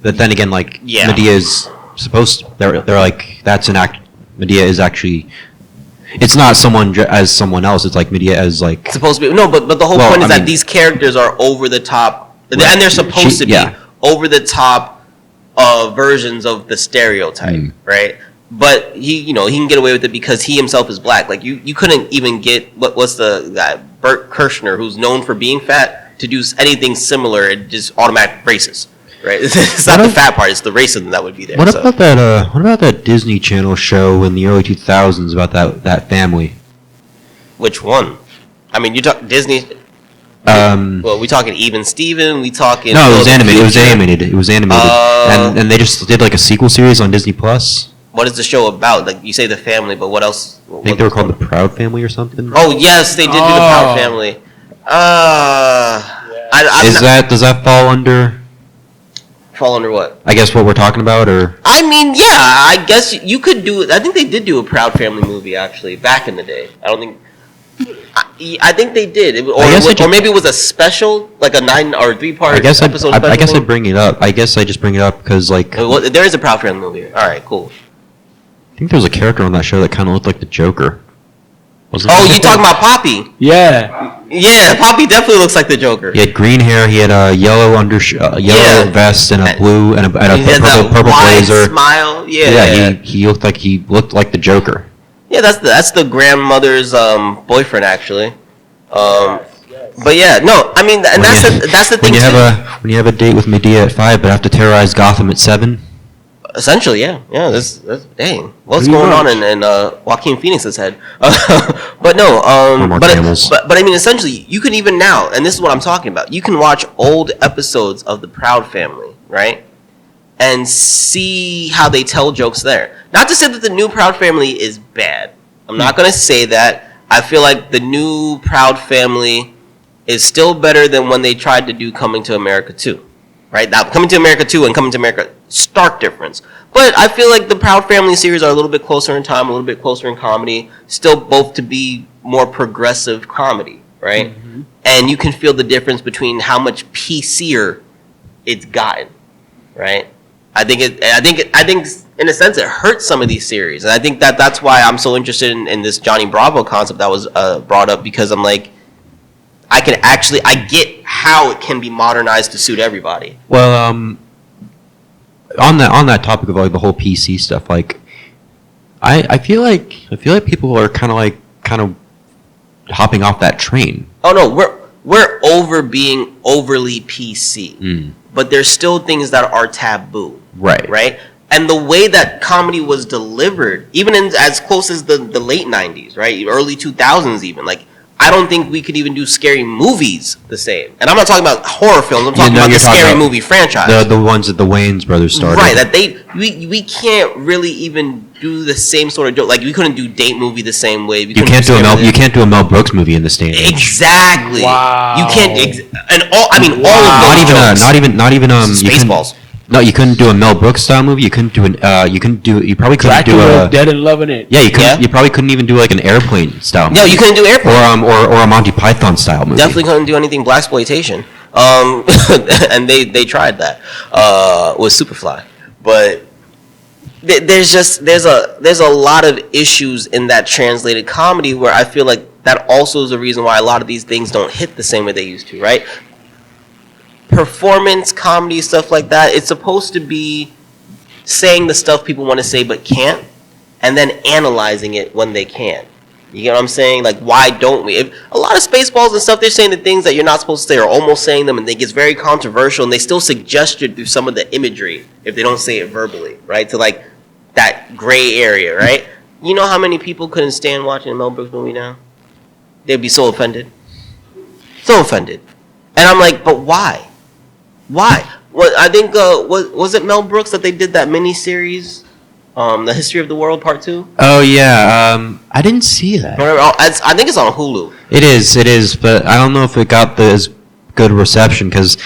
again, Medea is supposed. They're like that's an act. Medea is actually. It's not someone as someone else. It's like Medea as like supposed to be. No, but the whole point is that these characters are over the top, and they're supposed to be over the top versions of the stereotype, right? But he can get away with it because he himself is black. Like you couldn't even get what's the guy Bert Kirshner, who's known for being fat, to do anything similar. It just automatic racist, right? It's not the fat part; it's the racism that would be there. What about that? What about that Disney Channel show in the early 2000s about that family? Which one? I mean, you talk Disney. Well, we talking Even Steven. We talking. No, it was animated. It was animated. And they just did like a sequel series on Disney Plus. What is the show about? Like you say, the family, but what else? I think they were called the Proud Family or something. Oh yes, they did do the Proud Family. Does that fall under? Fall under what? I guess what we're talking about, or? I mean, yeah, I guess you could do it. I think they did do a Proud Family movie actually back in the day. I don't think. I think they did, or maybe it was a special, like a 9 or 3-part episode. I guess I bring it up. I guess I just bring it up because there is a Proud Family movie. All right, cool. I think there was a character on that show that kind of looked like the Joker. You talking about Poppy? Yeah. Yeah, Poppy definitely looks like the Joker. He had green hair. He had a yellow yellow vest and a blue and a purple blazer. Smile. He looked like the Joker. Yeah, that's the grandmother's boyfriend actually. But yeah, no, I mean, and that's the thing. When you have a date with Medea at 5, but have to terrorize Gotham at 7. Essentially, yeah. That's dang. What's going on in Joaquin Phoenix's head? But no, but I mean, essentially, you can even now, and this is what I'm talking about. You can watch old episodes of The Proud Family, right, and see how they tell jokes there. Not to say that the new Proud Family is bad. I'm not going to say that. I feel like the new Proud Family is still better than when they tried to do Coming to America 2. Right? Now, Coming to America 2 and Coming to America, stark difference. But I feel like the Proud Family series are a little bit closer in time, a little bit closer in comedy, still both to be more progressive comedy, right? Mm-hmm. And you can feel the difference between how much PCer it's gotten, right? I think in a sense it hurts some of these series, and I think that's why I'm so interested in this Johnny Bravo concept that was brought up, because I'm like, I get how it can be modernized to suit everybody. Well, on that topic of like the whole PC stuff, like I feel like people are kind of hopping off that train. Oh no, we're over being overly PC, but there's still things that are taboo. Right. And the way that comedy was delivered, even in as close as the late 90s, right, early 2000s, even like. I don't think we could even do scary movies the same. And I'm not talking about horror films. I'm talking about the scary movie franchise. The ones that the Wayans brothers started. Right, that we can't really even do the same sort of joke. Like, we couldn't do Date movie the same way. You can't do a Mel Brooks movie in this day and age. Exactly. Wow. You can't all of those jokes. Not even Spaceballs. No, you couldn't do a Mel Brooks style movie. You probably couldn't do a Dead and Loving It. Yeah, you probably couldn't even do like an Airplane style movie. No, you couldn't do Airplane. Or a Monty Python style movie. Definitely couldn't do anything blaxploitation. And they tried that with Superfly. But there's a lot of issues in that translated comedy where I feel like that also is a reason why a lot of these things don't hit the same way they used to, right? performance comedy stuff like that. It's supposed to be saying the stuff people want to say but can't, and then analyzing it when they can. You get what I'm saying? Like, why don't we? If, a lot of Spaceballs and stuff, they're saying the things that you're not supposed to say, or almost saying them, and it gets very controversial, and they still suggest it through some of the imagery if they don't say it verbally, right? To like that gray area, right? You know how many people couldn't stand watching a Mel Brooks movie now? They'd be so offended. So offended. And I'm like, but why? Why? Well, I think, was it Mel Brooks that they did that mini-series, The History of the World Part 2? Oh, yeah. I didn't see that. I think it's on Hulu. It is, but I don't know if it got as good reception, because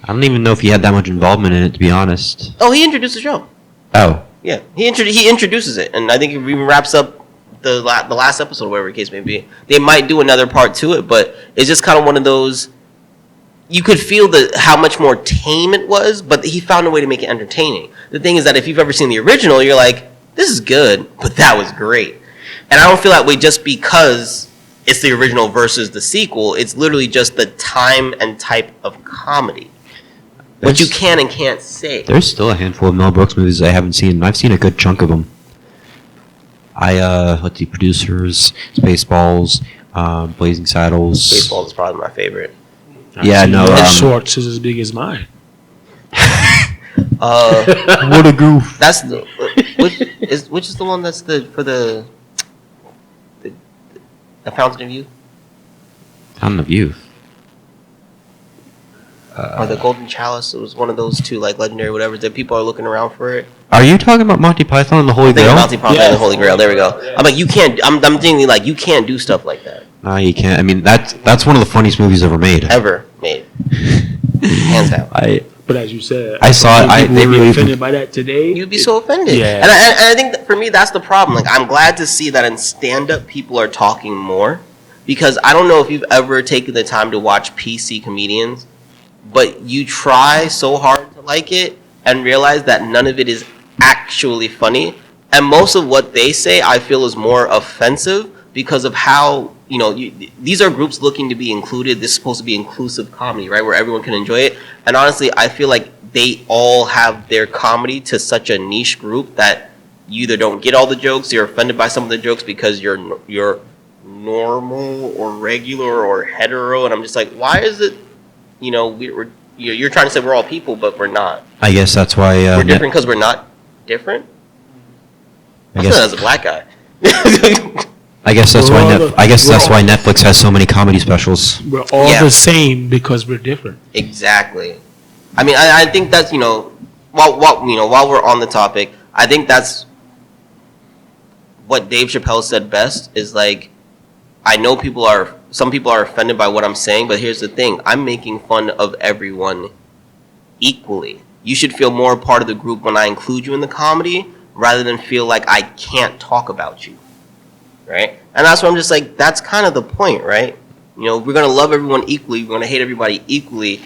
I don't even know if he had that much involvement in it, to be honest. Oh, he introduced the show. Oh. Yeah, he introduces it, and I think it even wraps up the last episode, whatever the case may be. They might do another part to it, but it's just kind of one of those. You could feel how much more tame it was, but he found a way to make it entertaining. The thing is that if you've ever seen the original, you're like, this is good, but that was great. And I don't feel that way just because it's the original versus the sequel. It's literally just the time and type of comedy. What you can and can't say. There's still a handful of Mel Brooks movies I haven't seen, and I've seen a good chunk of them. Let's see, Producers, Spaceballs, Blazing Saddles. Spaceballs is probably my favorite. Yeah, no. Shorts is as big as mine. What a goof. That's the which is the one that's for the Fountain of Youth? Fountain of Youth. Or the Golden Chalice. It was one of those two, like legendary, whatever. That people are looking around for it. Are you talking about Monty Python and the Holy Grail? Monty Python and the Holy Grail. There we go. I'm like, you can't. I'm thinking like you can't do stuff like that. No, you can't. I mean, that's one of the funniest movies ever made. Hands down. But as you said, I saw it. They be offended by that today. You'd be so offended. Yeah. And I think that for me, that's the problem. Like, I'm glad to see that in stand-up, people are talking more, because I don't know if you've ever taken the time to watch PC comedians, but you try so hard to like it and realize that none of it is actually funny. And most of what they say, I feel, is more offensive because of how, these are groups looking to be included. This is supposed to be inclusive comedy, right, where everyone can enjoy it. And honestly, I feel like they all have their comedy to such a niche group that you either don't get all the jokes, you're offended by some of the jokes because you're normal or regular or hetero. And I'm just like, why is it, you're trying to say we're all people, but we're not. I guess that's why we're different because we're not different. I guess as a black guy. I guess that's why Netflix has so many comedy specials. We're all the same because we're different. Exactly. I mean, I think that's while we're on the topic, I think that's what Dave Chappelle said best. Is like, I know some people are offended by what I'm saying, but here's the thing: I'm making fun of everyone equally. You should feel more a part of the group when I include you in the comedy, rather than feel like I can't talk about you. Right? And that's what I'm just like, that's kind of the point, right? We're going to love everyone equally. We're going to hate everybody equally.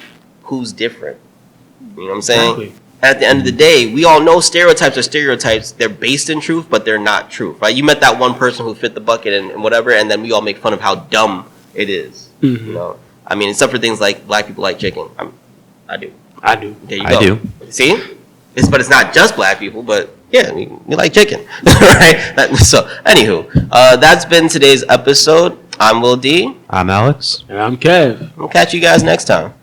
Who's different? You know what I'm saying? Exactly. At the end of the day, we all know stereotypes are stereotypes. They're based in truth, but they're not truth, right? You met that one person who fit the bucket and whatever, and then we all make fun of how dumb it is. Mm-hmm. I mean, except for things like black people like chicken. I do. There you go. I do. See? But it's not just black people, but yeah, we like chicken, right? So, anywho, that's been today's episode. I'm Will D. I'm Alex. And I'm Kev. We'll catch you guys next time.